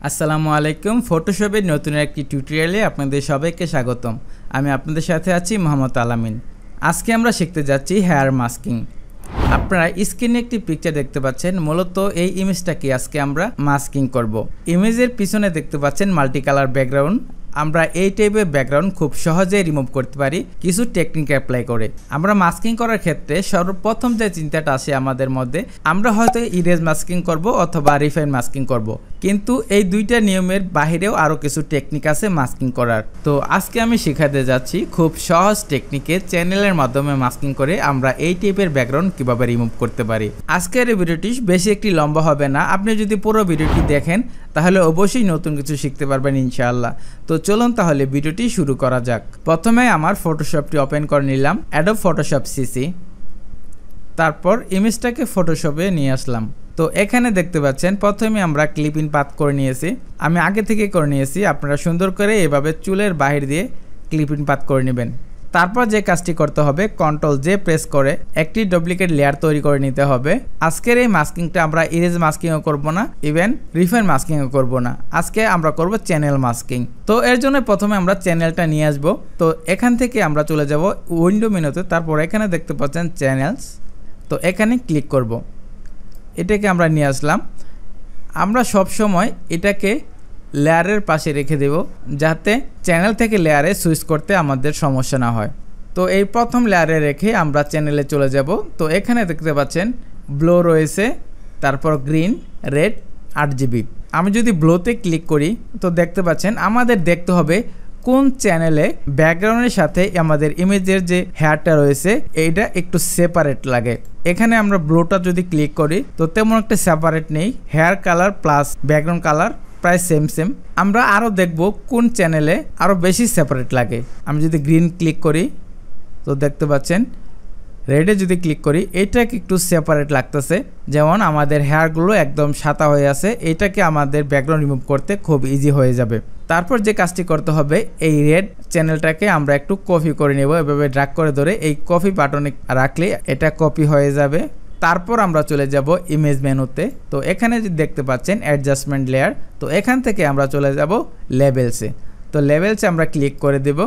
আসসালামু আলাইকুম। ফটোশপের নতুন একটি টিউটোরিয়ালে আপনাদের সবাইকে স্বাগতম। আমি আপনাদের সাথে আছি মোহাম্মদ আলামিন। আজকে আমরা শিখতে যাচ্ছি হেয়ার মাস্কিং। আপনারা স্ক্রিনে একটি পিকচার দেখতে পাচ্ছেন। মূলত এই ইমেজটাকে আজকে আমরা মাস্কিং করব। ইমেজের পিছনে দেখতে পাচ্ছেন মাল্টি কালার ব্যাকগ্রাউন্ড। আমরা এই টাইপের ব্যাকগ্রাউন্ড খুব সহজেই রিমুভ করতে পারি কিছু টেকনিক অ্যাপ্লাই করে। আমরা মাস্কিং করার ক্ষেত্রে সর্বপ্রথম যে চিন্তাটা আসে আমাদের মধ্যে, আমরা হয়তো ইরেজ মাস্কিং করব অথবা রিফাইন মাস্কিং করব, কিন্তু এই দুইটা নিয়মের বাহিরেও আরও কিছু টেকনিক আছে মাস্কিং করার। তো আজকে আমি শেখাতে যাচ্ছি খুব সহজ টেকনিকে চ্যানেলের মাধ্যমে মাস্কিং করে আমরা এই টাইপের ব্যাকগ্রাউন্ড কিভাবে রিমুভ করতে পারি। আজকের এই ভিডিওটি বেশি একটি লম্বা হবে না। আপনি যদি পুরো ভিডিওটি দেখেন তাহলে অবশ্যই নতুন কিছু শিখতে পারবেন ইনশাআল্লাহ। তো চলুন তাহলে ভিডিওটি শুরু করা যাক। প্রথমে আমার ফটোশপটি ওপেন করে নিলাম, অ্যাডোব ফটোশপ সিসি। তারপর ইমেজটাকে ফটোশপে নিয়ে আসলাম। তো এখানে দেখতে পাচ্ছেন প্রথমে আমরা ক্লিপ ইন পাথ করে নিয়েছি। আমি আগে থেকে করে নিয়েছি। আপনারা সুন্দর করে এভাবে চুলের বাহির দিয়ে ক্লিপ ইন পাথ করে নেবেন। তারপর যে কাজটি করতে হবে, কন্ট্রোল জে প্রেস করে একটি ডুপ্লিকেট লেয়ার তৈরি করে নিতে হবে। আজকের এই মাস্কিংটা আমরা ইরেজ মাস্কিংও করব না, ইভেন রিফাইন মাস্কিংও করব না। আজকে আমরা করব চ্যানেল মাস্কিং। তো এর জন্য প্রথমে আমরা চ্যানেলটা নিয়ে আসব। তো এখান থেকে আমরা চলে যাব উইন্ডো মেনুতে। তারপর এখানে দেখতে পাচ্ছেন চ্যানেলস। তো এখানে ক্লিক করব। এটাকে আমরা নিয়ে আসলাম। আমরা সব সময় এটাকে লেয়ারের পাশে রেখে দেব, যাতে চ্যানেল থেকে লেয়ারে সুইচ করতে আমাদের সমস্যা না হয়। তো এই প্রথম লেয়ারে রেখে আমরা চ্যানেলে চলে যাব। তো এখানে দেখতে পাচ্ছেন ব্লো রয়েছে, তারপর গ্রিন, রেড, 8GB। আমি যদি ব্লোতে ক্লিক করি তো দেখতে পাচ্ছেন আমাদের দেখতে হবে কোন চ্যানেলে ব্যাকগ্রাউন্ডের সাথে আমাদের ইমেজের যে হেয়ারটা রয়েছে এইটা একটু সেপারেট লাগে। এখানে আমরা ব্লোটা যদি ক্লিক করি তো তেমন একটা সেপারেট নেই। Hair colour plus background colour প্রায় সেম। আমরা আরও দেখব কোন চ্যানেলে আরও বেশি সেপারেট লাগে। আমি যদি গ্রিন ক্লিক করি তো দেখতে পাচ্ছেন, রেডে যদি ক্লিক করি এটাকে একটু সেপারেট লাগতেছে, যেমন আমাদের হেয়ারগুলো একদম সাদা হয়ে আছে। এটাকে আমাদের ব্যাকগ্রাউন্ড রিমুভ করতে খুব ইজি হয়ে যাবে। তারপর যে কাজটি করতে হবে, এই রেড চ্যানেলটাকে আমরা একটু কপি করে নেব। এভাবে ড্র্যাগ করে ধরে এই কপি বাটনে রাখলে এটা কপি হয়ে যাবে। তারপর আমরা চলে যাব ইমেজ মেনুতে। তো এখানে যদি দেখতে পাচ্ছেন অ্যাডজাস্টমেন্ট লেয়ার, তো এখান থেকে আমরা চলে যাব লেভেলসে। তো লেভেলসে আমরা ক্লিক করে দেব।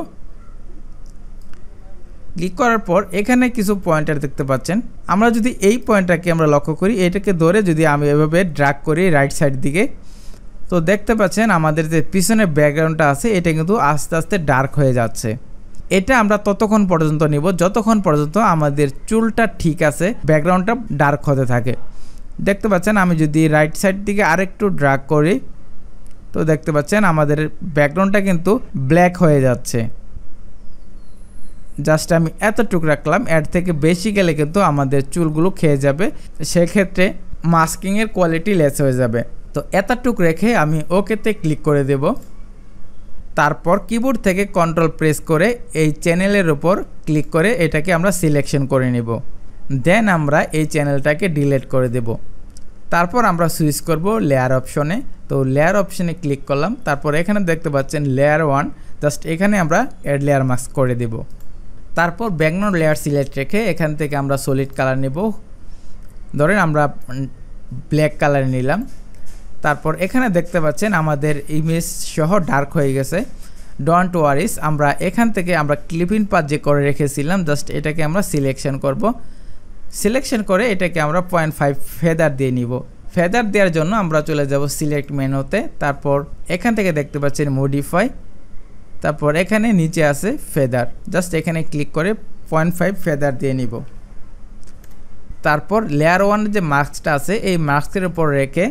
ক্লিক করার পর এখানে কিছু পয়েন্টার দেখতে পাচ্ছেন। আমরা যদি এই পয়েন্টটাকে আমরা লক্ষ্য করি, এটাকে ধরে যদি আমি এভাবে ড্র্যাগ করি রাইট সাইড দিকে, তো দেখতে পাচ্ছেন আমাদের যে পিছনে ব্যাকগ্রাউন্ডটা আছে এটা কিন্তু আস্তে আস্তে ডার্ক হয়ে যাচ্ছে। এটা আমরা ততক্ষণ পর্যন্ত নিব যতক্ষণ পর্যন্ত আমাদের চুলটা ঠিক আছে, ব্যাকগ্রাউন্ডটা ডার্ক হতে থাকে। দেখতে পাচ্ছেন আমি যদি রাইট সাইড দিকে আরেকটু ড্র্যাগ করি তো দেখতে পাচ্ছেন আমাদের ব্যাকগ্রাউন্ডটা কিন্তু ব্ল্যাক হয়ে যাচ্ছে। জাস্ট আমি এতটুকু রাখলাম, এর থেকে বেশি গেলে কিন্তু আমাদের চুলগুলো খেয়ে যাবে, সেক্ষেত্রে মাস্কিংয়ের কোয়ালিটি লেস হয়ে যাবে। তো এতটুকু রেখে আমি ওকেতে ক্লিক করে দেব। তারপর কিবোর্ড থেকে কন্ট্রোল প্রেস করে এই চ্যানেলের উপর ক্লিক করে এটাকে আমরা সিলেকশন করে নেব। দেন আমরা এই চ্যানেলটাকে ডিলিট করে দেব। তারপর আমরা সুইচ করব লেয়ার অপশনে। তো লেয়ার অপশনে ক্লিক করলাম। তারপর এখানে দেখতে পাচ্ছেন লেয়ার 1, জাস্ট এখানে আমরা অ্যাড লেয়ার মাস্ক করে দেব। তারপর ব্যাকগ্রাউন্ড লেয়ার সিলেক্ট রেখে এখান থেকে আমরা সলিড কালার নেব। ধরেন আমরা ব্ল্যাক কালার নিলাম। তারপর এখানে দেখতে পাচ্ছেন আমাদের ইমেজ সহ ডার্ক হয়ে গেছে। ডোন্ট ওয়ারিস, আমরা এখান থেকে আমরা ক্লিপ ইন পাথ যে করে রেখেছিলাম, জাস্ট এটাকে আমরা সিলেকশন করব। সিলেকশন করে এটাকে আমরা 0.5 ফেদার দিয়ে নিব। ফেদার দেওয়ার জন্য আমরা চলে যাব সিলেক্ট মেনুতে। তারপর এখান থেকে দেখতে পাচ্ছেন মডিফাই, তারপর এখানে নিচে আছে ফেদার, জাস্ট এখানে ক্লিক করে 0.5 ফেদার দিয়ে নিব। তারপর লেয়ার 1 যে মাস্কটা আছে এই মাস্কের উপর রেখে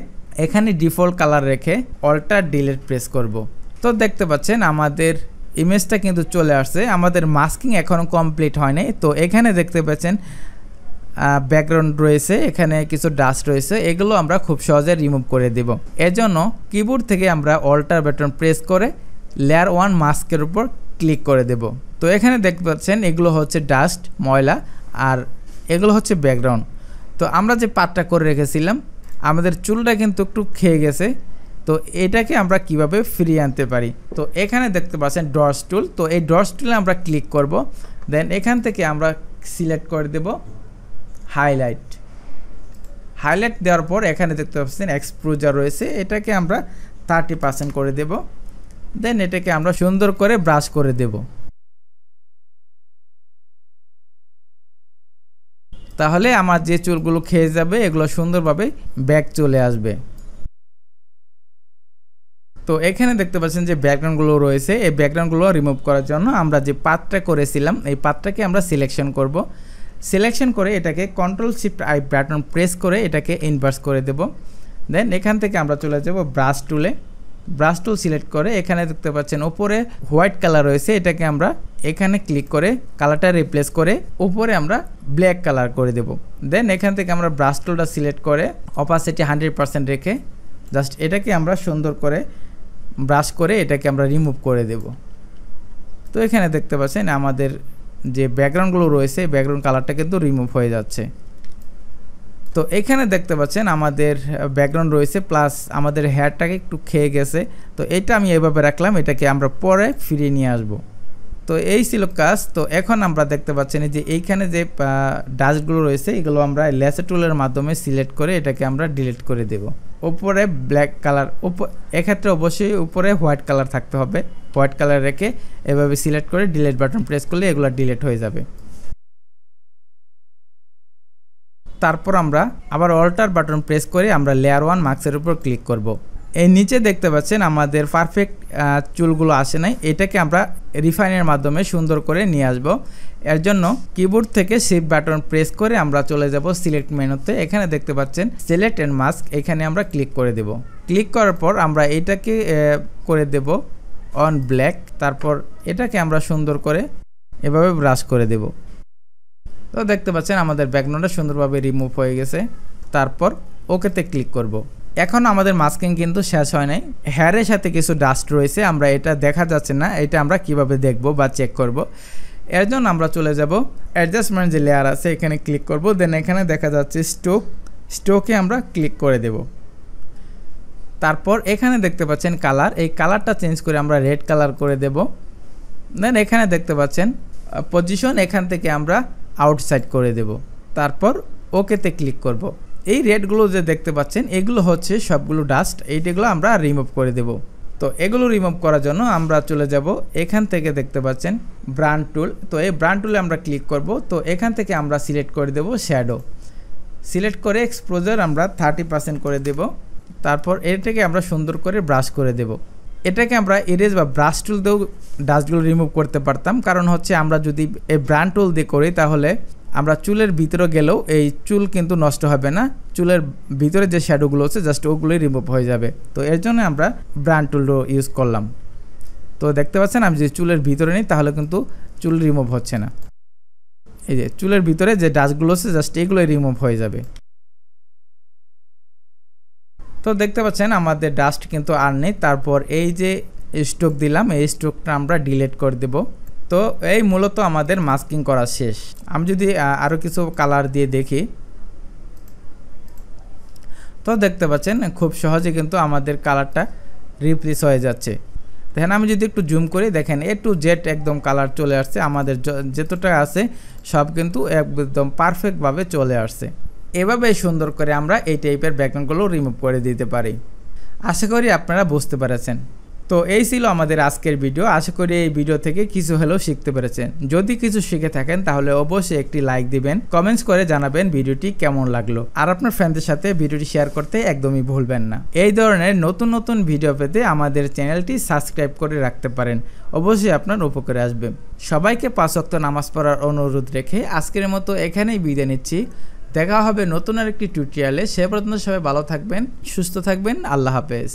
এখানে ডিফল্ট কালার রেখে অল্টার ডিলিট প্রেস করব। তো দেখতে পাচ্ছেন আমাদের ইমেজটা কিন্তু চলে আসছে। আমাদের মাস্কিং এখনও কমপ্লিট হয়নি। তো এখানে দেখতে পাচ্ছেন ব্যাকগ্রাউন্ড রয়েছে, এখানে কিছু ডাস্ট রয়েছে, এগুলো আমরা খুব সহজে রিমুভ করে দেব। এজন্য কিবোর্ড থেকে আমরা অল্টার বাটন প্রেস করে লেয়ার 1 মাস্কের উপর ক্লিক করে দেব। তো এখানে দেখতে পাচ্ছেন এগুলো হচ্ছে ডাস্ট, ময়লা, আর এগুলো হচ্ছে ব্যাকগ্রাউন্ড। তো আমরা যে পাতটা করে রেখেছিলাম আমাদের চুলটা কিন্তু একটু খেয়ে গেছে। তো এটাকে আমরা কিভাবে ফিরিয়ে আনতে পারি, তো এখানে দেখতে পাচ্ছেন ডটস টুল। তো এই ডটস টুলে আমরা ক্লিক করব। দেন এখান থেকে আমরা সিলেক্ট করে দেব হাইলাইট। হাইলাইট দেওয়ার পর এখানে দেখতে পাচ্ছেন এক্সপোজার রয়েছে, এটাকে আমরা 30% করে দেব। দেন এটাকে আমরা সুন্দর করে ব্রাশ করে দেব। তাহলে আমার যে চুলগুলো খেয়ে যাবে এগুলো সুন্দরভাবে ব্যাক চলে আসবে। তো এখানে দেখতে পাচ্ছেন যে ব্যাকগ্রাউন্ডগুলো রয়েছে, এই ব্যাকগ্রাউন্ডগুলো রিমুভ করার জন্য আমরা যে পাথটা করেছিলাম এই পাথটাকে আমরা সিলেকশন করব। সিলেকশন করে এটাকে Ctrl+Shift+I বাটন প্রেস করে এটাকে ইনভার্স করে দেব। দেন এখান থেকে আমরা চলে যাব ব্রাশ টুলে। ব্রাশ টুল সিলেক্ট করে এখানে দেখতে পাচ্ছেন উপরে হোয়াইট কালার রয়েছে, এটাকে আমরা এখানে ক্লিক করে কালারটা রিপ্লেস করে উপরে আমরা ব্ল্যাক কালার করে দেব। দেন এখান থেকে আমরা ব্রাশ টুলটা সিলেক্ট করে অপাসিটি 100% রেখে জাস্ট এটাকে আমরা সুন্দর করে ব্রাশ করে এটাকে আমরা রিমুভ করে দেব। তো এখানে দেখতে পাচ্ছেন আমাদের যে ব্যাকগ্রাউন্ডগুলো রয়েছে ব্যাকগ্রাউন্ড কালারটা কিন্তু রিমুভ হয়ে যাচ্ছে। তো এখানে দেখতে পাচ্ছেন আমাদের ব্যাকগ্রাউন্ড রয়েছে প্লাস আমাদের হেয়ারটাকে একটু খেয়ে গেছে। তো এটা আমি এইভাবে রাখলাম, এটাকে আমরা পরে ফিরিয়ে নিয়ে আসব। তো এই ছিল কাজ। তো এখন আমরা দেখতে পাচ্ছেন যে এইখানে যে ডাস্টগুলো রয়েছে এগুলো আমরা লেসার টুলের মাধ্যমে সিলেক্ট করে এটাকে আমরা ডিলিট করে দেব। উপরে ব্ল্যাক কালার, এক্ষেত্রে অবশ্যই উপরে হোয়াইট কালার থাকতে হবে। হোয়াইট কালার রেখে এভাবে সিলেক্ট করে ডিলিট বাটন প্রেস করলে এগুলো ডিলিট হয়ে যাবে। তারপর আমরা আবার অল্টার বাটন প্রেস করে আমরা লেয়ার 1 মাস্কের উপর ক্লিক করব। এই নিচে দেখতে পাচ্ছেন আমাদের পারফেক্ট চুলগুলো আসে নাই, এটাকে আমরা রিফাইনের মাধ্যমে সুন্দর করে নিয়ে আসব। এর জন্য কিবোর্ড থেকে শিফট বাটন প্রেস করে আমরা চলে যাব সিলেক্ট মেনুতে। এখানে দেখতে পাচ্ছেন সিলেক্ট এন্ড মাস্ক, এখানে আমরা ক্লিক করে দেব। ক্লিক করার পর আমরা এটাকে করে দেব অন ব্ল্যাক। তারপর এটাকে আমরা সুন্দর করে এভাবে ব্রাশ করে দেব। তো দেখতে পাচ্ছেন আমাদের ব্যাকগ্রাউন্ডটা সুন্দরভাবে রিমুভ হয়ে গেছে। তারপর ওকেতে ক্লিক করব। এখন আমাদের মাস্কিং কিন্তু শেষ হয় নাই, হেয়ারের সাথে কিছু ডাস্ট রয়েছে, আমরা এটা দেখা যাচ্ছে না, এটা আমরা কিভাবে দেখব বা চেক করব। এর জন্য আমরা চলে যাব অ্যাডজাস্টমেন্ট যে লেয়ার আছে এখানে ক্লিক করব। দেন এখানে দেখা যাচ্ছে স্টোকে আমরা ক্লিক করে দেব। তারপর এখানে দেখতে পাচ্ছেন কালার, এই কালারটা চেঞ্জ করে আমরা রেড কালার করে দেব। দেন এখানে দেখতে পাচ্ছেন পজিশন, এখান থেকে আমরা আউটসাইড করে দেব। তারপর ওকেতে ক্লিক করব। এই রেডগুলো যে দেখতে পাচ্ছেন এগুলো হচ্ছে সবগুলো ডাস্ট, এইগুলো আমরা রিমুভ করে দেব। তো এগুলো রিমুভ করার জন্য আমরা চলে যাব এখান থেকে দেখতে পাচ্ছেন ব্রান্ড টুল। তো এই ব্রান্ড টুলে আমরা ক্লিক করব। তো এখান থেকে আমরা সিলেক্ট করে দেব শ্যাডো। সিলেক্ট করে এক্সপোজার আমরা 30% করে দেব। তারপর এটাকে আমরা সুন্দর করে ব্রাশ করে দেব। এটাকে আমরা ইরেজ বা ব্রাশ টুল দিয়েও ডাস্টগুলো রিমুভ করতে পারতাম, কারণ হচ্ছে আমরা যদি এই ব্রান্ড টুল দিয়ে করি তাহলে আমরা চুলের ভিতরে গেলেও এই চুল কিন্তু নষ্ট হবে না, চুলের ভিতরে যে শ্যাডোগুলো আছে জাস্ট ওগুলোই রিমুভ হয়ে যাবে। তো এর জন্য আমরা ব্রান্ড টুলও ইউজ করলাম। তো দেখতে পাচ্ছেন আমি যদি চুলের ভিতরে নিই তাহলে কিন্তু চুল রিমুভ হচ্ছে না, এই যে চুলের ভিতরে যে ডাস্টগুলো আছে জাস্ট এগুলোই রিমুভ হয়ে যাবে। তো দেখতে পাচ্ছেন আমাদের ডাস্ট কিন্তু আর নেই। তারপর এই যে স্ট্রোক দিলাম এই স্ট্রোকটা আমরা ডিলিট করে দেব। তো এই মূলত আমাদের মাস্কিং করা শেষ। আমি যদি আরও কিছু কালার দিয়ে দেখি তো দেখতে পাচ্ছেন খুব সহজে কিন্তু আমাদের কালারটা রিপ্লেস হয়ে যাচ্ছে। দেখেন আমি যদি একটু জুম করি দেখেন A to Z একদম কালার চলে আসছে, আমাদের যতটা আছে সব কিন্তু একদম পারফেক্টভাবে চলে আসছে। এভাবে সুন্দর করে আমরা এই টাইপের ব্যাকগ্রাউন্ডগুলো রিমুভ করে দিতে পারি। আশা করি আপনারা বুঝতে পেরেছেন। তো এই ছিল আমাদের আজকের ভিডিও। আশা করি এই ভিডিও থেকে কিছু হলেও শিখতে পেরেছেন। যদি কিছু শিখে থাকেন তাহলে অবশ্যই একটি লাইক দিবেন, কমেন্টস করে জানাবেন ভিডিওটি কেমন লাগলো, আর আপনার ফ্রেন্ডদের সাথে ভিডিওটি শেয়ার করতে একদমই ভুলবেন না। এই ধরনের নতুন নতুন ভিডিও পেতে আমাদের চ্যানেলটি সাবস্ক্রাইব করে রাখতে পারেন, অবশ্যই আপনার উপকারে আসবে। সবাইকে 5 ওয়াক্ত নামাজ পড়ার অনুরোধ রেখে আজকের মতো এখানেই বিদায় নিচ্ছি। দেখা হবে নতুন আরেকটি টিউটোরিয়ালে। সে পর্যন্ত সবাই ভালো থাকবেন, সুস্থ থাকবেন। আল্লাহ হাফেজ।